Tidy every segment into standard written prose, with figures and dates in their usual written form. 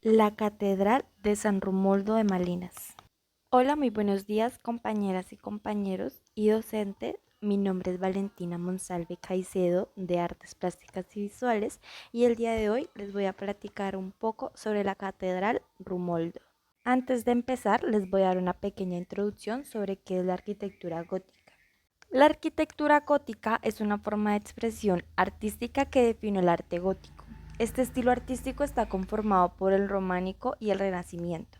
La Catedral de San Romualdo de Malinas. Hola, muy buenos días compañeras y compañeros y docentes. Mi nombre es Valentina Monsalve Caicedo de Artes Plásticas y Visuales y el día de hoy les voy a platicar un poco sobre la Catedral Romualdo. Antes de empezar les voy a dar una pequeña introducción sobre qué es la arquitectura gótica. La arquitectura gótica es una forma de expresión artística que define el arte gótico. Este estilo artístico está conformado por el románico y el renacimiento.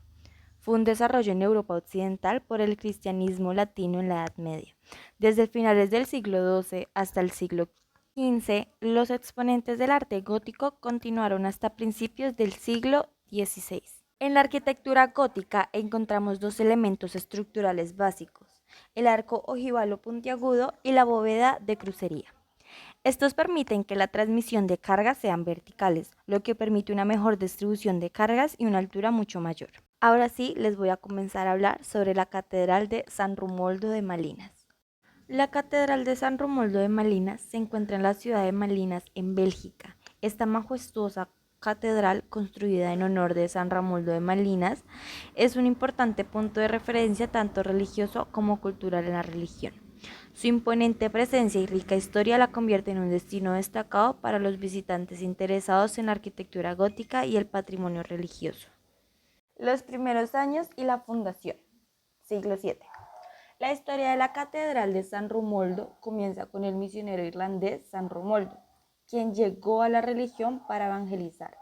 Fue un desarrollo en Europa occidental por el cristianismo latino en la Edad Media. Desde finales del siglo XII hasta el siglo XV, los exponentes del arte gótico continuaron hasta principios del siglo XVI. En la arquitectura gótica encontramos dos elementos estructurales básicos: el arco ojivalo puntiagudo y la bóveda de crucería. Estos permiten que la transmisión de cargas sean verticales, lo que permite una mejor distribución de cargas y una altura mucho mayor. Ahora sí, les voy a comenzar a hablar sobre la Catedral de San Romualdo de Malinas. La Catedral de San Romualdo de Malinas se encuentra en la ciudad de Malinas, en Bélgica. Esta majestuosa catedral, construida en honor de San Romualdo de Malinas, es un importante punto de referencia tanto religioso como cultural en la religión. Su imponente presencia y rica historia la convierte en un destino destacado para los visitantes interesados en la arquitectura gótica y el patrimonio religioso. Los primeros años y la fundación, siglo VII. La historia de la Catedral de San Romualdo comienza con el misionero irlandés San Romualdo, quien llegó a la religión para evangelizar.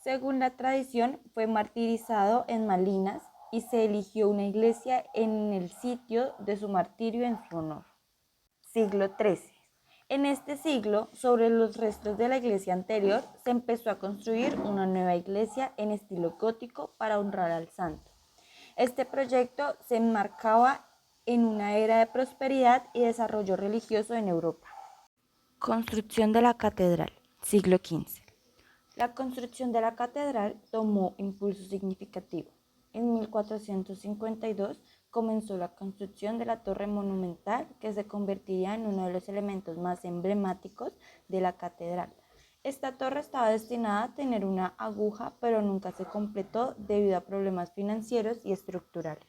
Según la tradición, fue martirizado en Malinas y se eligió una iglesia en el sitio de su martirio en su honor. Siglo XIII. En este siglo, sobre los restos de la iglesia anterior, se empezó a construir una nueva iglesia en estilo gótico para honrar al santo. Este proyecto se enmarcaba en una era de prosperidad y desarrollo religioso en Europa. Construcción de la catedral, siglo XV. La construcción de la catedral tomó impulso significativo. En 1452 comenzó la construcción de la torre monumental, que se convertiría en uno de los elementos más emblemáticos de la catedral. Esta torre estaba destinada a tener una aguja, pero nunca se completó debido a problemas financieros y estructurales.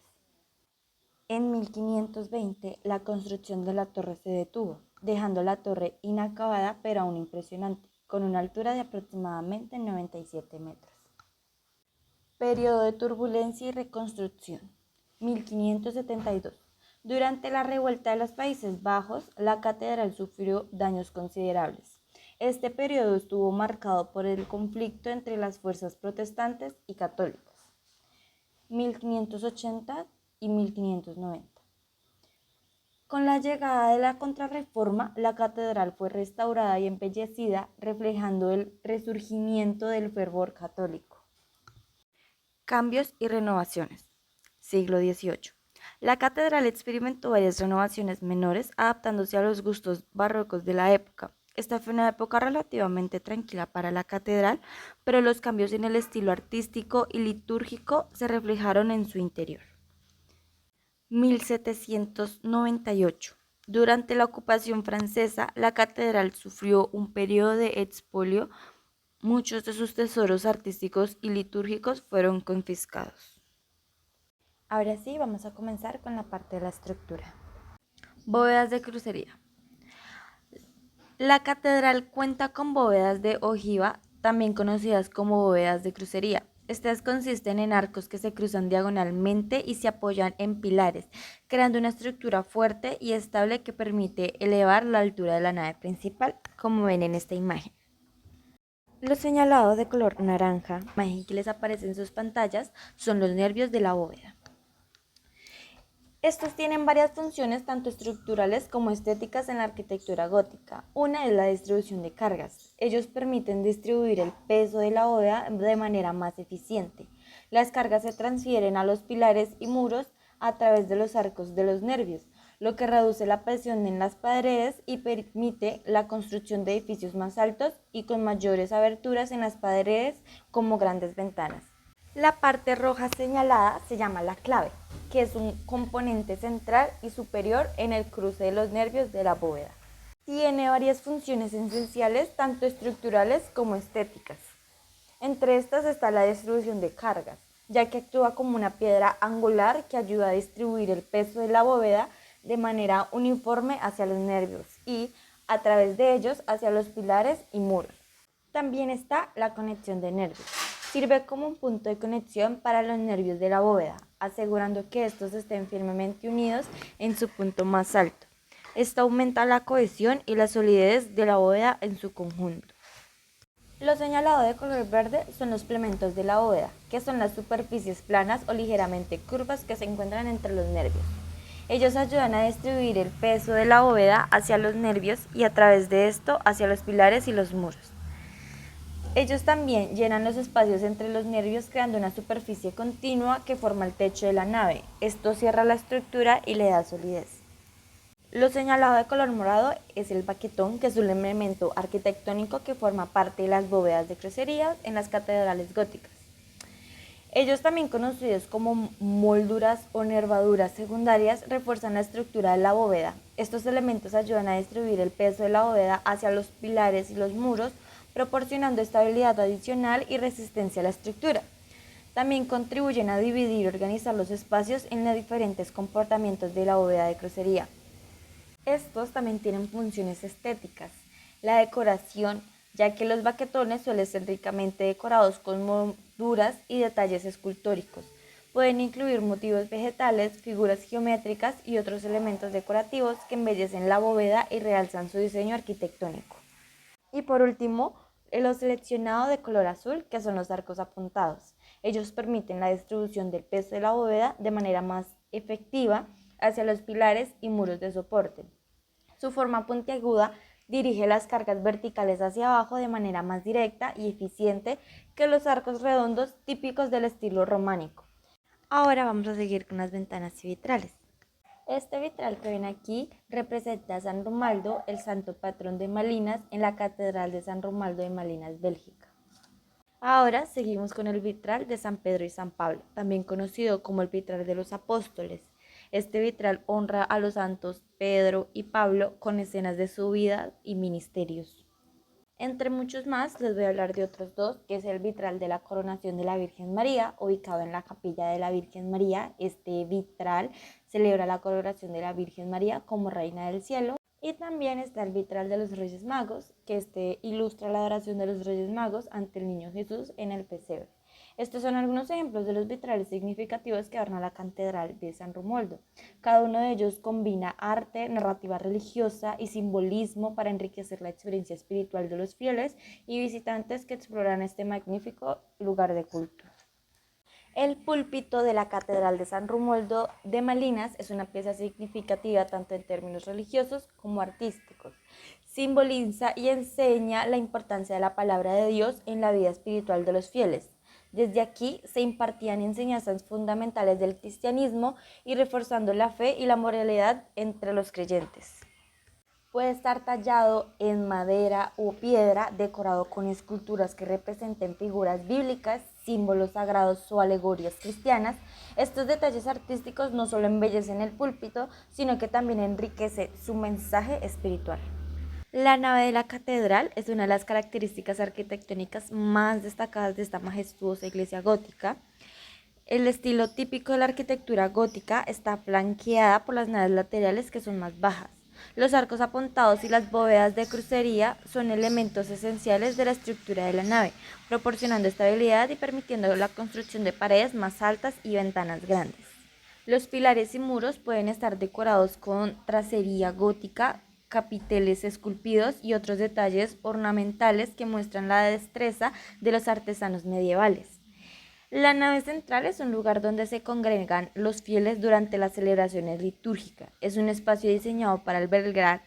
En 1520, la construcción de la torre se detuvo, dejando la torre inacabada pero aún impresionante, con una altura de aproximadamente 97 metros. Periodo de turbulencia y reconstrucción. 1572. Durante la revuelta de los Países Bajos, la catedral sufrió daños considerables. Este periodo estuvo marcado por el conflicto entre las fuerzas protestantes y católicas. 1580 y 1590. Con la llegada de la Contrarreforma, la catedral fue restaurada y embellecida, reflejando el resurgimiento del fervor católico. Cambios y renovaciones. Siglo XVIII. La catedral experimentó varias renovaciones menores, adaptándose a los gustos barrocos de la época. Esta fue una época relativamente tranquila para la catedral, pero los cambios en el estilo artístico y litúrgico se reflejaron en su interior. 1798. Durante la ocupación francesa, la catedral sufrió un periodo de expolio. Muchos de sus tesoros artísticos y litúrgicos fueron confiscados. Ahora sí, vamos a comenzar con la parte de la estructura. Bóvedas de crucería. La catedral cuenta con bóvedas de ojiva, también conocidas como bóvedas de crucería. Estas consisten en arcos que se cruzan diagonalmente y se apoyan en pilares, creando una estructura fuerte y estable que permite elevar la altura de la nave principal, como ven en esta imagen. Los señalados de color naranja, la imagen que les aparece en sus pantallas, son los nervios de la bóveda. Estos tienen varias funciones, tanto estructurales como estéticas en la arquitectura gótica. Una es la distribución de cargas. Ellos permiten distribuir el peso de la bóveda de manera más eficiente. Las cargas se transfieren a los pilares y muros a través de los arcos de los nervios, lo que reduce la presión en las paredes y permite la construcción de edificios más altos y con mayores aberturas en las paredes, como grandes ventanas. La parte roja señalada se llama la clave, que es un componente central y superior en el cruce de los nervios de la bóveda. Tiene varias funciones esenciales, tanto estructurales como estéticas. Entre estas está la distribución de cargas, ya que actúa como una piedra angular que ayuda a distribuir el peso de la bóveda de manera uniforme hacia los nervios y, a través de ellos, hacia los pilares y muros. También está la conexión de nervios. Sirve como un punto de conexión para los nervios de la bóveda, asegurando que estos estén firmemente unidos en su punto más alto. Esto aumenta la cohesión y la solidez de la bóveda en su conjunto. Lo señalado de color verde son los plementos de la bóveda, que son las superficies planas o ligeramente curvas que se encuentran entre los nervios. Ellos ayudan a distribuir el peso de la bóveda hacia los nervios y a través de esto hacia los pilares y los muros. Ellos también llenan los espacios entre los nervios creando una superficie continua que forma el techo de la nave. Esto cierra la estructura y le da solidez. Lo señalado de color morado es el baquetón, que es un elemento arquitectónico que forma parte de las bóvedas de crucería en las catedrales góticas. Ellos, también conocidos como molduras o nervaduras secundarias, refuerzan la estructura de la bóveda. Estos elementos ayudan a distribuir el peso de la bóveda hacia los pilares y los muros, proporcionando estabilidad adicional y resistencia a la estructura. También contribuyen a dividir y organizar los espacios en los diferentes comportamientos de la bóveda de crucería. Estos también tienen funciones estéticas. La decoración, ya que los baquetones suelen ser ricamente decorados con molduras y detalles escultóricos. Pueden incluir motivos vegetales, figuras geométricas y otros elementos decorativos que embellecen la bóveda y realzan su diseño arquitectónico. Y por último, lo seleccionado de color azul, que son los arcos apuntados. Ellos permiten la distribución del peso de la bóveda de manera más efectiva hacia los pilares y muros de soporte. Su forma puntiaguda dirige las cargas verticales hacia abajo de manera más directa y eficiente que los arcos redondos típicos del estilo románico. Ahora vamos a seguir con las ventanas y vitrales. Este vitral que ven aquí representa a San Romualdo, el santo patrón de Malinas, en la Catedral de San Romualdo de Malinas, Bélgica. Ahora seguimos con el vitral de San Pedro y San Pablo, también conocido como el vitral de los apóstoles. Este vitral honra a los santos Pedro y Pablo con escenas de su vida y ministerios. Entre muchos más, les voy a hablar de otros dos, que es el vitral de la coronación de la Virgen María, ubicado en la capilla de la Virgen María. Este vitral celebra la coronación de la Virgen María como Reina del Cielo. Y también está el vitral de los Reyes Magos, que ilustra la adoración de los Reyes Magos ante el Niño Jesús en el pesebre. Estos son algunos ejemplos de los vitrales significativos que adornan la Catedral de San Romualdo. Cada uno de ellos combina arte, narrativa religiosa y simbolismo para enriquecer la experiencia espiritual de los fieles y visitantes que exploran este magnífico lugar de culto. El púlpito de la Catedral de San Romualdo de Malinas es una pieza significativa tanto en términos religiosos como artísticos. Simboliza y enseña la importancia de la palabra de Dios en la vida espiritual de los fieles. Desde aquí se impartían enseñanzas fundamentales del cristianismo y reforzando la fe y la moralidad entre los creyentes. Puede estar tallado en madera o piedra, decorado con esculturas que representen figuras bíblicas, símbolos sagrados o alegorías cristianas. Estos detalles artísticos no solo embellecen el púlpito, sino que también enriquece su mensaje espiritual. La nave de la catedral es una de las características arquitectónicas más destacadas de esta majestuosa iglesia gótica. El estilo típico de la arquitectura gótica está flanqueada por las naves laterales, que son más bajas. Los arcos apuntados y las bóvedas de crucería son elementos esenciales de la estructura de la nave, proporcionando estabilidad y permitiendo la construcción de paredes más altas y ventanas grandes. Los pilares y muros pueden estar decorados con tracería gótica, capiteles esculpidos y otros detalles ornamentales que muestran la destreza de los artesanos medievales. La nave central es un lugar donde se congregan los fieles durante las celebraciones litúrgicas. Es un espacio diseñado para albergar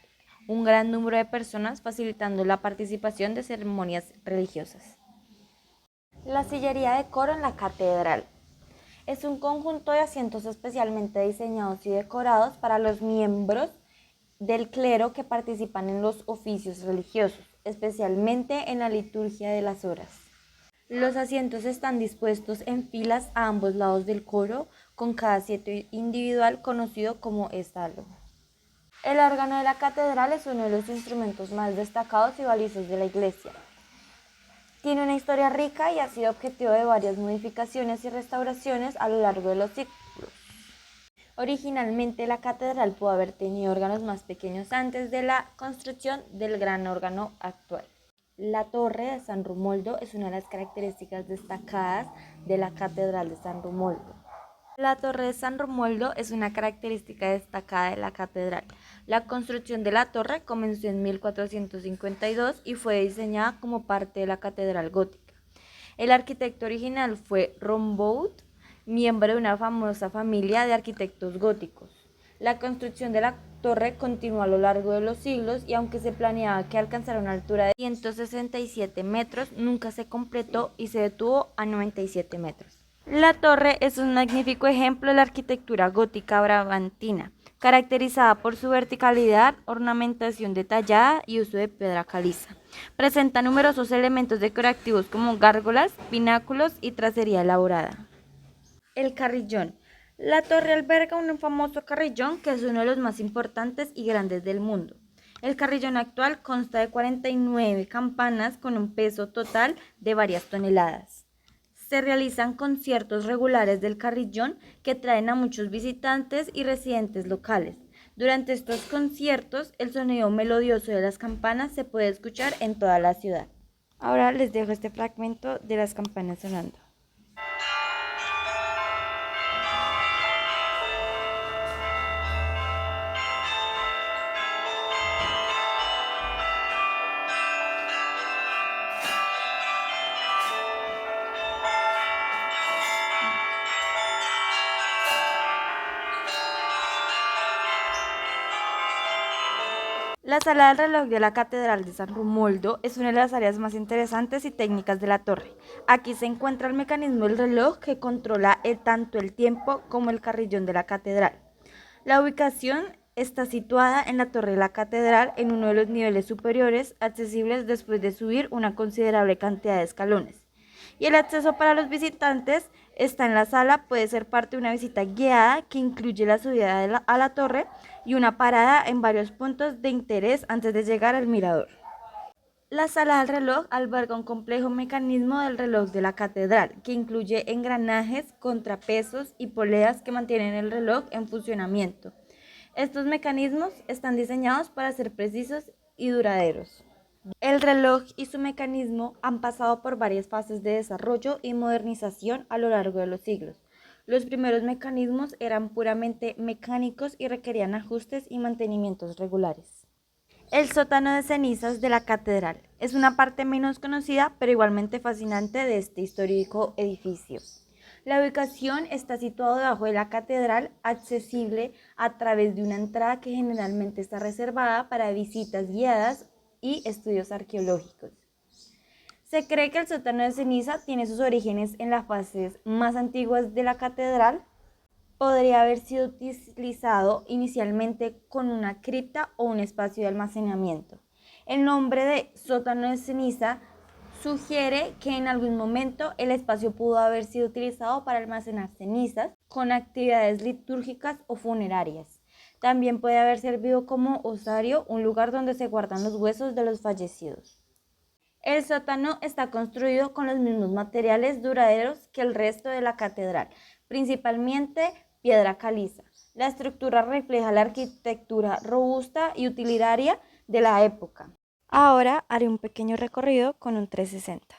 un gran número de personas, facilitando la participación de ceremonias religiosas. La sillería de coro en la catedral es un conjunto de asientos especialmente diseñados y decorados para los miembros del clero que participan en los oficios religiosos, especialmente en la liturgia de las horas. Los asientos están dispuestos en filas a ambos lados del coro, con cada asiento individual conocido como estalón. El órgano de la catedral es uno de los instrumentos más destacados y valiosos de la iglesia. Tiene una historia rica y ha sido objetivo de varias modificaciones y restauraciones a lo largo de los siglos. Originalmente la catedral pudo haber tenido órganos más pequeños antes de la construcción del gran órgano actual. La torre de San Romualdo es una de las características destacadas de la catedral de San Romualdo. La torre de San Romualdo es una característica destacada de la catedral. La construcción de la torre comenzó en 1452 y fue diseñada como parte de la catedral gótica. El arquitecto original fue Rombaud, miembro de una famosa familia de arquitectos góticos. La construcción de la torre continuó a lo largo de los siglos y aunque se planeaba que alcanzara una altura de 167 metros, nunca se completó y se detuvo a 97 metros. La torre es un magnífico ejemplo de la arquitectura gótica brabantina, caracterizada por su verticalidad, ornamentación detallada y uso de piedra caliza. Presenta numerosos elementos decorativos como gárgolas, pináculos y tracería elaborada. El carillón. La torre alberga un famoso carillón que es uno de los más importantes y grandes del mundo. El carillón actual consta de 49 campanas con un peso total de varias toneladas. Se realizan conciertos regulares del carillón que traen a muchos visitantes y residentes locales. Durante estos conciertos, el sonido melodioso de las campanas se puede escuchar en toda la ciudad. Ahora les dejo este fragmento de las campanas sonando. La sala del reloj de la Catedral de San Romualdo es una de las áreas más interesantes y técnicas de la torre. Aquí se encuentra el mecanismo del reloj que controla tanto el tiempo como el carillón de la catedral. La ubicación está situada en la torre de la catedral en uno de los niveles superiores accesibles después de subir una considerable cantidad de escalones. Y el acceso para los visitantes está en la sala, puede ser parte de una visita guiada que incluye la subida a la torre y una parada en varios puntos de interés antes de llegar al mirador. La sala del reloj alberga un complejo mecanismo del reloj de la catedral, que incluye engranajes, contrapesos y poleas que mantienen el reloj en funcionamiento. Estos mecanismos están diseñados para ser precisos y duraderos. El reloj y su mecanismo han pasado por varias fases de desarrollo y modernización a lo largo de los siglos. Los primeros mecanismos eran puramente mecánicos y requerían ajustes y mantenimientos regulares. El sótano de cenizas de la catedral es una parte menos conocida pero igualmente fascinante de este histórico edificio. La ubicación está situada debajo de la catedral, accesible a través de una entrada que generalmente está reservada para visitas guiadas y estudios arqueológicos. Se cree que el sótano de ceniza tiene sus orígenes en las fases más antiguas de la catedral. Podría haber sido utilizado inicialmente con una cripta o un espacio de almacenamiento. El nombre de sótano de ceniza sugiere que en algún momento el espacio pudo haber sido utilizado para almacenar cenizas con actividades litúrgicas o funerarias. También puede haber servido como osario, un lugar donde se guardan los huesos de los fallecidos. El sótano está construido con los mismos materiales duraderos que el resto de la catedral, principalmente piedra caliza. La estructura refleja la arquitectura robusta y utilitaria de la época. Ahora haré un pequeño recorrido con un 360.